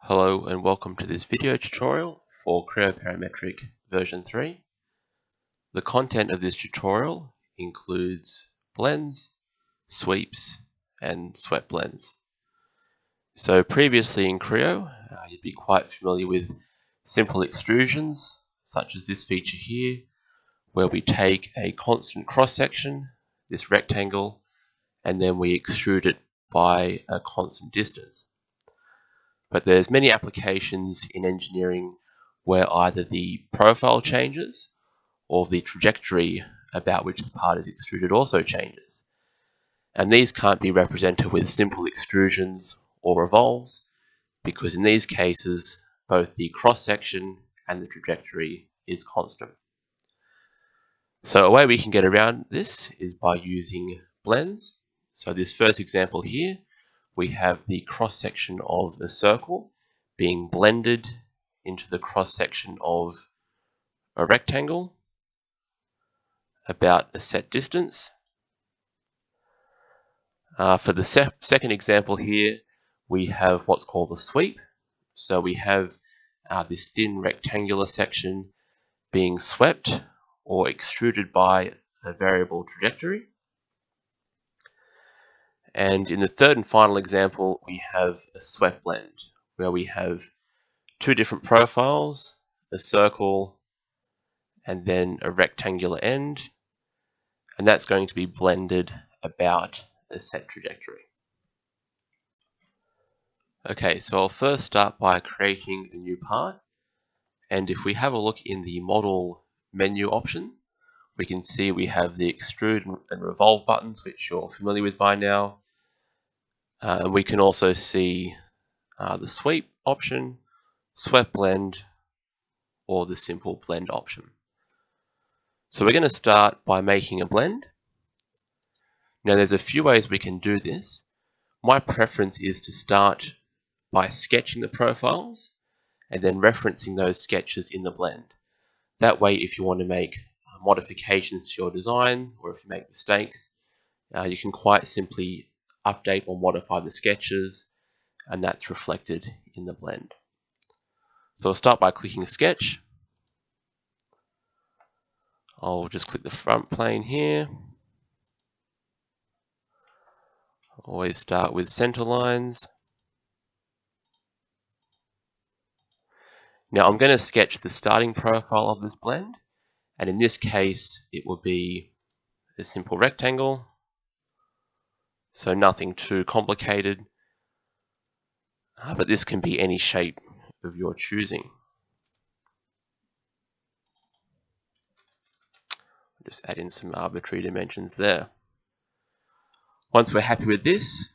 Hello and welcome to this video tutorial for Creo Parametric version 3. The content of this tutorial includes blends, sweeps, and swept blends. So previously in Creo, you'd be quite familiar with simple extrusions, such as this feature here, where we take a constant cross-section, this rectangle, and then we extrude it by a constant distance. But there's many applications in engineering where either the profile changes or the trajectory about which the part is extruded also changes. And these can't be represented with simple extrusions or revolves, because in these cases, both the cross-section and the trajectory is constant. So a way we can get around this is by using blends. So this first example here, we have the cross-section of a circle being blended into the cross-section of a rectangle about a set distance. For the second example here, we have what's called a sweep. So we have this thin rectangular section being swept or extruded by a variable trajectory. And in the third and final example, we have a swept blend, where we have two different profiles, a circle and then a rectangular end, and that's going to be blended about a set trajectory. Okay, so I'll first start by creating a new part, and if we have a look in the model menu option, we can see we have the extrude and revolve buttons, which you're familiar with by now. And we can also see the sweep option, swept blend, or the simple blend option. So we're going to start by making a blend. Now there's a few ways we can do this. My preference is to start by sketching the profiles and then referencing those sketches in the blend. That way, if you want to make modifications to your design, or if you make mistakes, you can quite simply update or modify the sketches, and that's reflected in the blend. So I'll start by clicking Sketch. I'll just click the front plane here. Always start with center lines. Now I'm going to sketch the starting profile of this blend, and in this case it will be a simple rectangle, so nothing too complicated, but this can be any shape of your choosing. Just add in some arbitrary dimensions there. Once we're happy with this,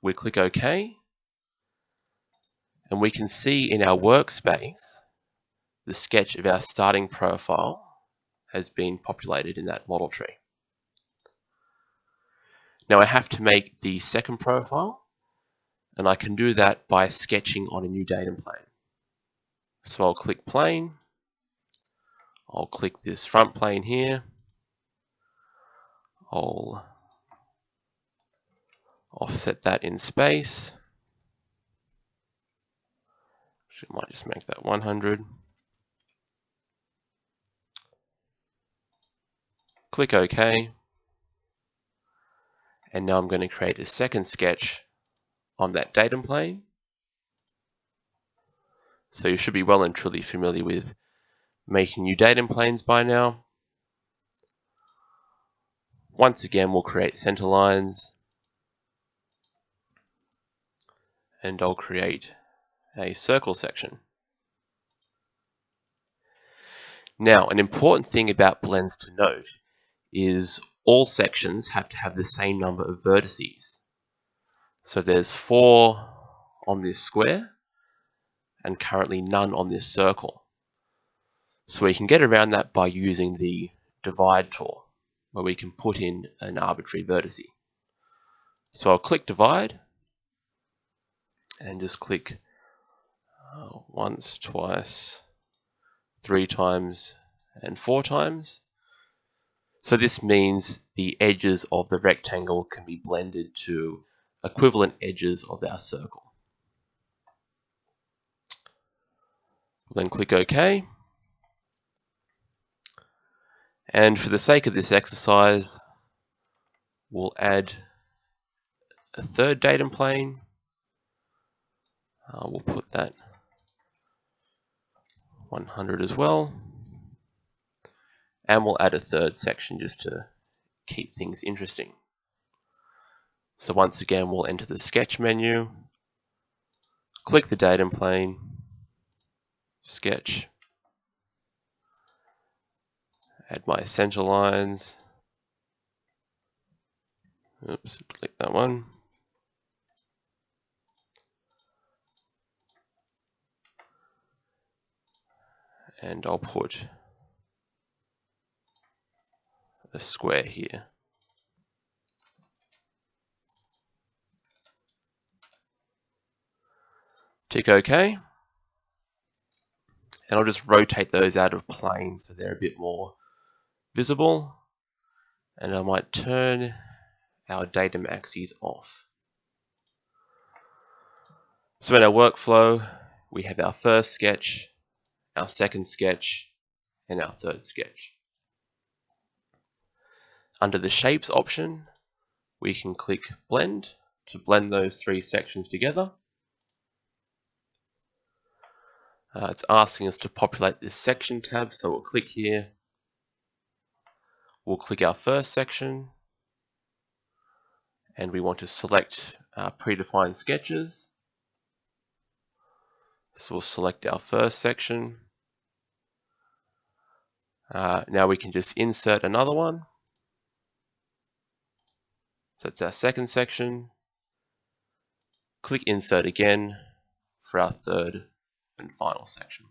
we click OK, and we can see in our workspace the sketch of our starting profile has been populated in that model tree. Now I have to make the second profile, and I can do that by sketching on a new datum plane. So I'll click plane, I'll click this front plane here, I'll offset that in space. Actually, I might just make that 100. Click OK. And now I'm going to create a second sketch on that datum plane. So you should be well and truly familiar with making new datum planes by now. Once again, we'll create center lines, and I'll create a circle section. Now, an important thing about blends to note is all sections have to have the same number of vertices. So there's 4 on this square and currently none on this circle. So we can get around that by using the divide tool, where we can put in an arbitrary vertice. So I'll click divide and just click once, twice, 3 times, and 4 times. So this means the edges of the rectangle can be blended to equivalent edges of our circle. Then click OK. And for the sake of this exercise, we'll add a third datum plane. We'll put that 100 as well. And we'll add a third section just to keep things interesting. So once again, we'll enter the sketch menu, click the datum plane, sketch, add my center lines. Oops, click that one. And I'll put a square here. Tick OK. And I'll just rotate those out of plane so they're a bit more visible. And I might turn our datum axes off. So in our workflow, we have our first sketch, our second sketch, and our third sketch. Under the Shapes option, we can click Blend to blend those three sections together. It's asking us to populate this section tab, so we'll click here. We'll click our first section, and we want to select predefined sketches. So we'll select our first section. Now we can just insert another one. So that's our second section. Click Insert again for our third and final section.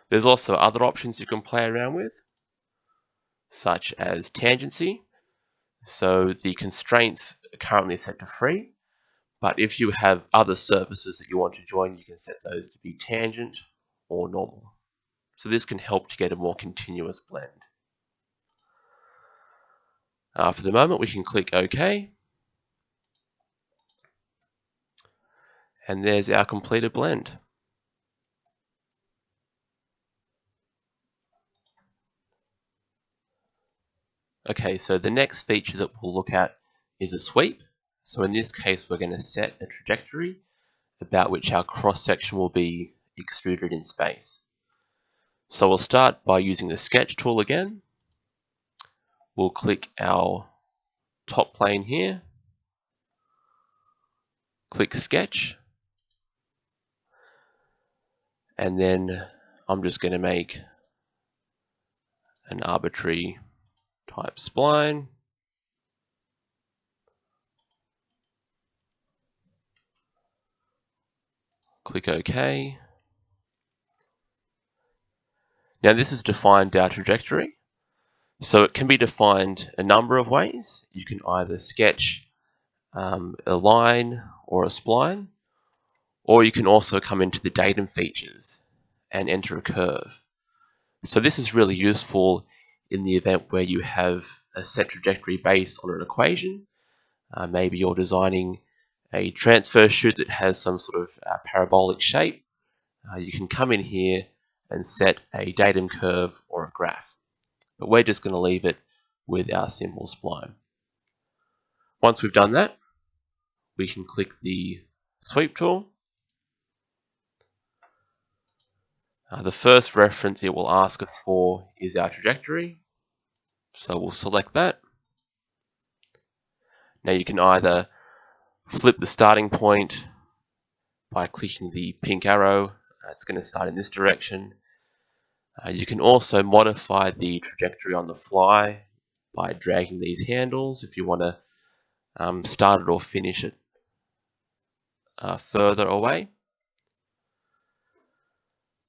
There's also other options you can play around with, such as tangency. So the constraints are currently set to free, but if you have other surfaces that you want to join, you can set those to be tangent or normal. So this can help to get a more continuous blend. For the moment, we can click OK. And there's our completed blend. Okay, so the next feature that we'll look at is a sweep. So in this case, we're going to set a trajectory about which our cross-section will be extruded in space. So we'll start by using the sketch tool again. We'll click our top plane here, click sketch, and then I'm just going to make an arbitrary type spline. Click OK. Now this has defined our trajectory. So it can be defined a number of ways. You can either sketch a line or a spline, or you can also come into the datum features and enter a curve. So this is really useful in the event where you have a set trajectory based on an equation. Maybe you're designing a transfer chute that has some sort of parabolic shape. You can come in here and set a datum curve or a graph. But we're just going to leave it with our simple spline. Once we've done that, we can click the sweep tool. The first reference it will ask us for is our trajectory. So we'll select that. Now you can either flip the starting point by clicking the pink arrow. It's going to start in this direction. You can also modify the trajectory on the fly by dragging these handles if you want to start it or finish it further away.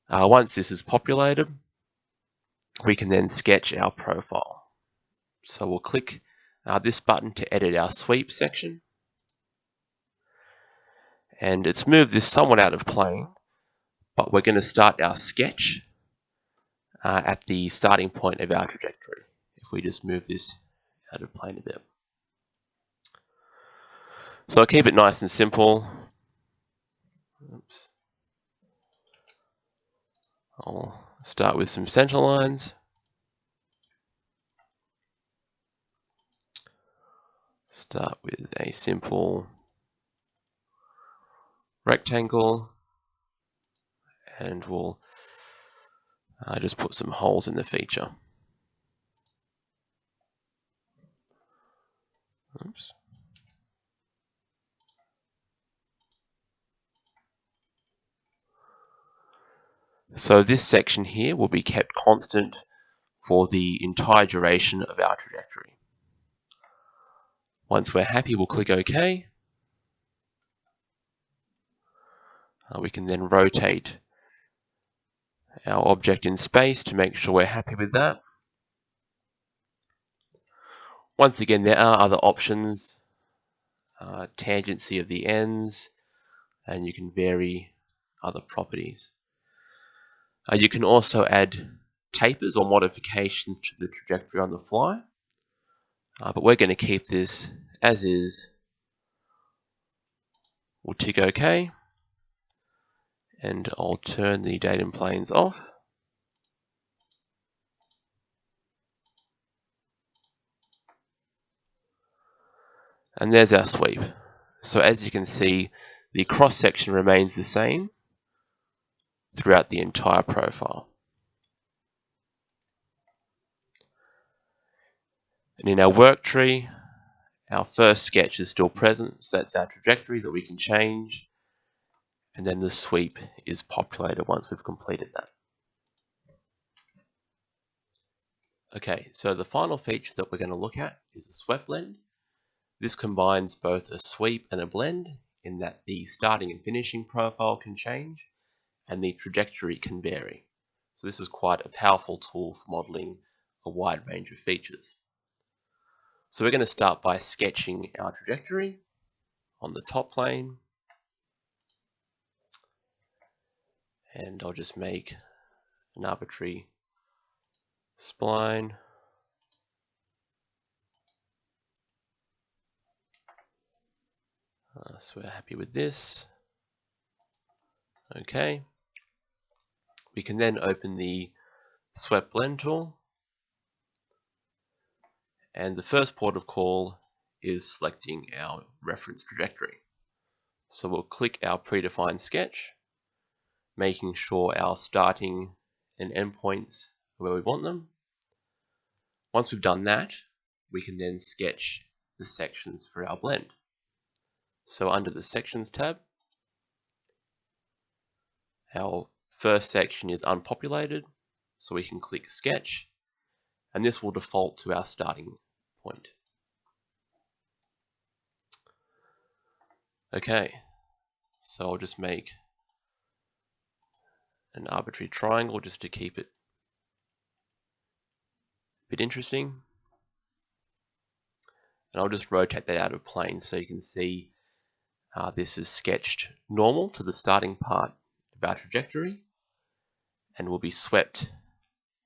Once this is populated, we can then sketch our profile. So we'll click this button to edit our sweep section. And it's moved this somewhat out of plane, but we're going to start our sketch at the starting point of our trajectory. If we just move this out of plane a bit. So I'll keep it nice and simple. Oops. I'll start with some center lines. Start with a simple rectangle, and we'll just put some holes in the feature. Oops. So this section here will be kept constant for the entire duration of our trajectory. Once we're happy, we'll click OK. We can then rotate our object in space to make sure we're happy with that. Once again, there are other options, tangency of the ends, and you can vary other properties. You can also add tapers or modifications to the trajectory on the fly, but we're going to keep this as is. We'll tick OK, and I'll turn the datum planes off. And there's our sweep. So as you can see, the cross section remains the same throughout the entire profile. And in our work tree, our first sketch is still present, so that's our trajectory that we can change, and then the sweep is populated once we've completed that. Okay, so the final feature that we're going to look at is a swept blend. This combines both a sweep and a blend in that the starting and finishing profile can change and the trajectory can vary. So this is quite a powerful tool for modeling a wide range of features. So we're going to start by sketching our trajectory on the top plane. And I'll just make an arbitrary spline. So we're happy with this. Okay. We can then open the swept blend tool. And the first port of call is selecting our reference trajectory. So we'll click our predefined sketch, making sure our starting and end points are where we want them. Once we've done that, we can then sketch the sections for our blend. So under the Sections tab, our first section is unpopulated, so we can click Sketch, and this will default to our starting point. Okay, so I'll just make an arbitrary triangle just to keep it a bit interesting. And I'll just rotate that out of plane so you can see this is sketched normal to the starting part of our trajectory and will be swept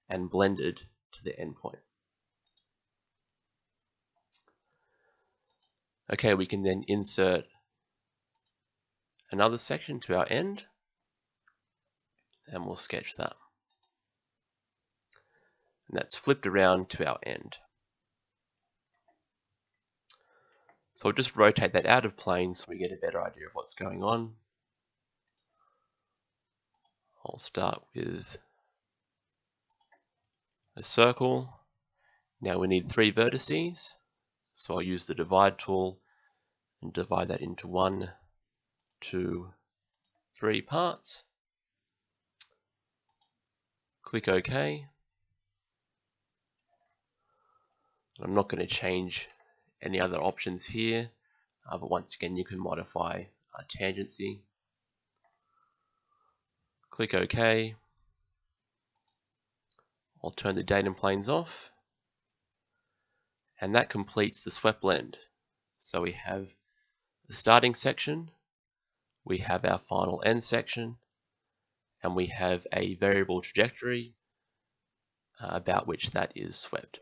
and blended to the endpoint. Okay, we can then insert another section to our end and we'll sketch that. And that's flipped around to our end. So I'll just rotate that out of plane so we get a better idea of what's going on. I'll start with a circle. Now we need 3 vertices, so I'll use the divide tool and divide that into 1, 2, 3 parts. Click OK. I'm not going to change any other options here, but once again you can modify tangency. Click OK. I'll turn the datum planes off, and that completes the swept blend. So we have the starting section, we have our final end section, and we have a variable trajectory about which that is swept.